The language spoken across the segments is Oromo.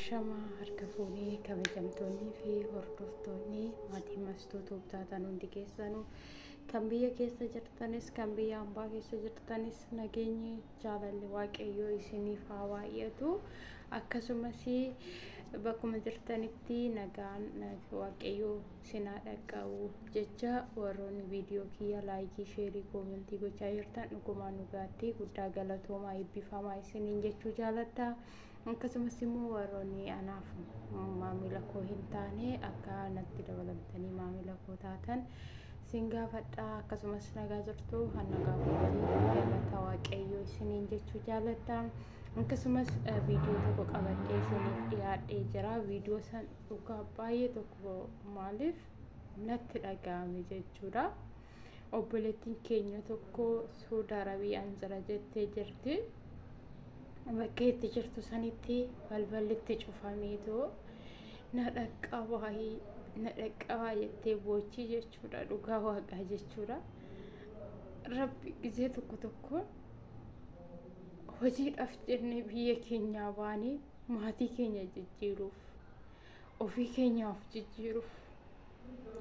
Ashama harka fuunee kabajamtoonni fi hordoftoonni maatii mastuu tuubtaatan hundi keessanuu kan biyya keessa jirtanis kan biyya ambaa keessa jirtanis nageenyi jaalalli waaqayyoo isiniif haa baay'atu. Akkasumas bakkuma jirtanitti nagaan waaqayyoo isin haa dhaqqabu jecha warroonni viidiyoo kiyya laayikii sheerii koomentii gochaa jirtan dhugumaan dhugaatti guddaa galatoomaa eebbifamaa isiniin jechuu jaaladha. Akkasumas immoo warroonni anaaf maamila koo hin taane akka natti dabalamtanii maamila koo taatan sin gaafadha. Akkasumas nagaa jirtu hannagaa kootii galata waaqayyoo isiniin jechuu jaaladha. Akkasumas viidiyoo tokko qabadhee isiniif dhiyaadhee jira. Viidiyoo san dhugaa baay'ee tokko maaliif natti dhaga'ame jechuudha. Obboleettiin keenya tokko Suudi Arabiyaan jira jettee jirti. Bakka itti jirtu sanitti balballitti cufameetoo na dhaqqabaa jettee boochii jechuudha. Dhugaa waaqaa jechuudha. Rabbi gizee tokko hojiidhaaf jennee biyya keenyaa baanee maatii keenya jijjiiruuf ofii keenyaaf jijjiiruuf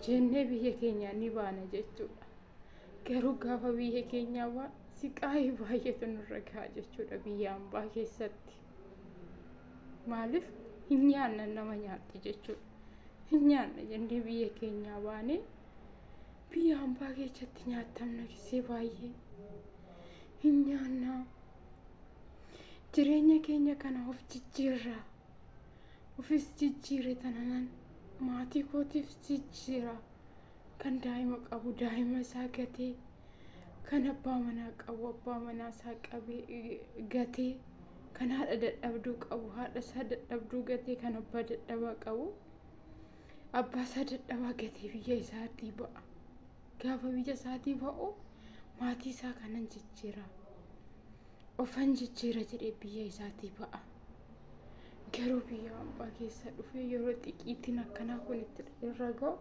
jennee biyya keenyaa ni baana jechuudha. Garuu gaafa biyya keenyaa baan siqaayii baay'eetu nurra gahaa jechuudha biyya ambaa keessatti. Maaliif hin nyaanna nama nyaatti jechuudha. Hin nyaanna jennee biyya keenyaa baanee biyya ambaa keessatti nyaatamna gisee baay'ee hin nyaanna. Jireenya keenya kana of jijjiirra. Ofis jijjiire tananan maatii kootiif jijjiira. Kan daa'ima qabu daa'ima isaa gatee kan abbaa manaa qabu abbaa manaa isaa qabee gatee kan haadha dadhabduu qabu haadha isaa dadhabduu gatee kan abbaa dadhabaa qabu abbaa isaa dadhabaa gatee biyya isaatii ba'a. Gaafa biyya isaatii ba'u maatii isaa kanan jijjiira. Ofan jijjiira jedhee biyya isaatii ba'a. Garuu biyya ambaa keessa dhufee yeroo xiqqeetiin akkanaa kun itti irra ga'u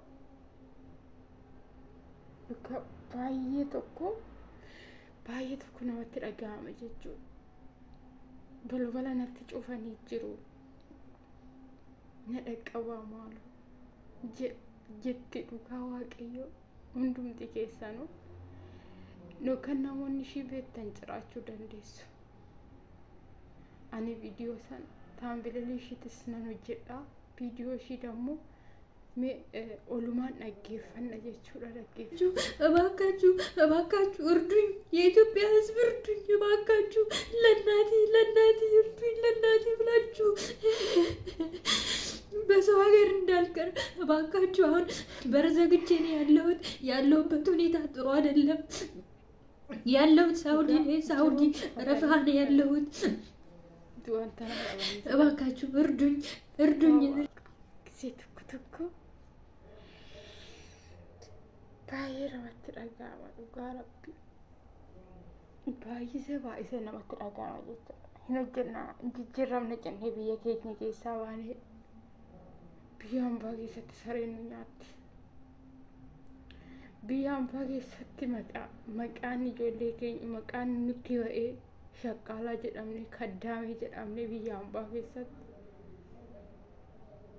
bakka baay'ee tokko namatti dhaga'ama jechuudha. Balbala natti cufanii jiru. Na dhaqqabaa maaloo jetti dhugaa waaqayyoo hundumti keessanuu kan namoonni ishii beektan jiraachuu dandeessu. Ani viidiyoo san taambilalii ishiitis nan hojjedha. Viidiyoo ishii dammoo olumaan dhaggeeffanna jechuudha. እባካችሁ እርዱኝ፣ የኢትዮጵያ ሕዝብ እርዱኝ፣ እባካችሁ ለእናቴ እርዱኝ፣ ለእናቴ ብላችሁ በሰው ሀገር እንዳልቀር እባካችሁ። አሁን በርዘግቼ ነው ያለሁበት ሁኔታ ጥሩ አይደለም። ያለሁት ሳውዲ ረፍሃ ነው ያለሁት። እባካችሁ እርዱኝ። tokko baay'ee namatti dhaga'ama dhugaa rabbi. Baay'isee namatti dhaga'ama jechuudha. Hin hojjennaa jijjiiramna jennee biyya keenya keessaa baanee biyya ambaa keessatti sareen nu nyaatti. Biyya ambaa keessatti maqaan ijoollee keenya maqaan nutti ba'ee shaqqaalaa jedhamne kaddaamee jedhamne biyya ambaa keessatti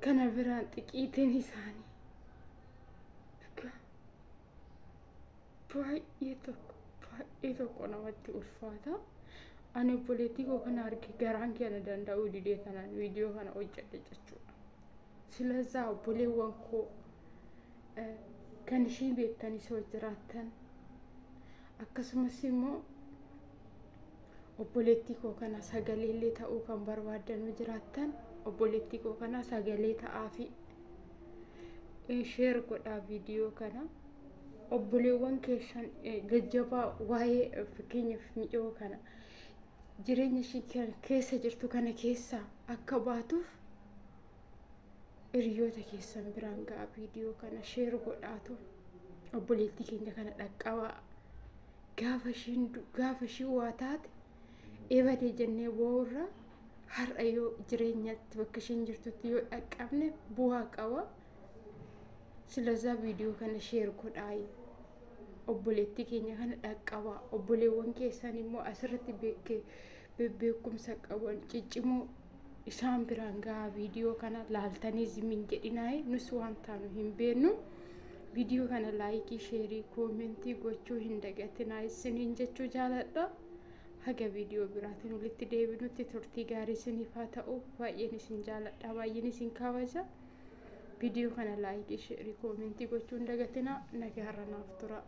kana biraan xiqqeetiin isaanii baay'ee tokko namatti ulfaata. Ani obboleettii koo kana arge garaan kana danda'uu didee kanaan viidiyoo kana hojjedhe jechuudha. Silazaa obboleewwan koo kan ishii beektanis hoo jiraattan akkasumas immoo obboleettii koo kana sagaleellee ta'uu kan barbaaddanuu jiraattan obboleettii koo kana sagalee ta'aa fi sheer godhaa viidiyoo kana. Obboleewwan keessan jajjabaa waa'ee fakkeenyaaf mi'oo kana jireenya ishii keessa jirtu kana keessaa akka baatuuf hiriyoota keessan biraan ga'a viidiyoo kana sheer godhaatu. Obboleettii keenya kana dhaqqabaa. Gaafa ishii waa taate eebadee jennee bo'uurra har'a yoo jireenyatti bakka ishiin jirtutti yoo dhaqqabne bu'aa qaba. Silazaa viidiyoo kana sheer godhaa. Obboleettii keenya kana dhaqqabaa. Obboleewwan keessan immoo asirratti beekumsa qaban ciccimoo isaan biraan gahaa viidiyoo kana laaltanii zimin jedhinaayi nus waan taanu hin beeknu. Viidiyoo kana laayikii, sheerii, koomentii gochuu hin dagatinaa isiniin jechuu jaaladha. Haga viidiyoo biraatiin walitti deebinutti turtii gaarii isiniif haa ta'u. Baay'een isin jaaladha, baay'een isin kabaja. Viidiyoo kana laayikii, sheerii, koomentii gochuu hin dagatinaa. Nagaarra naaf tura.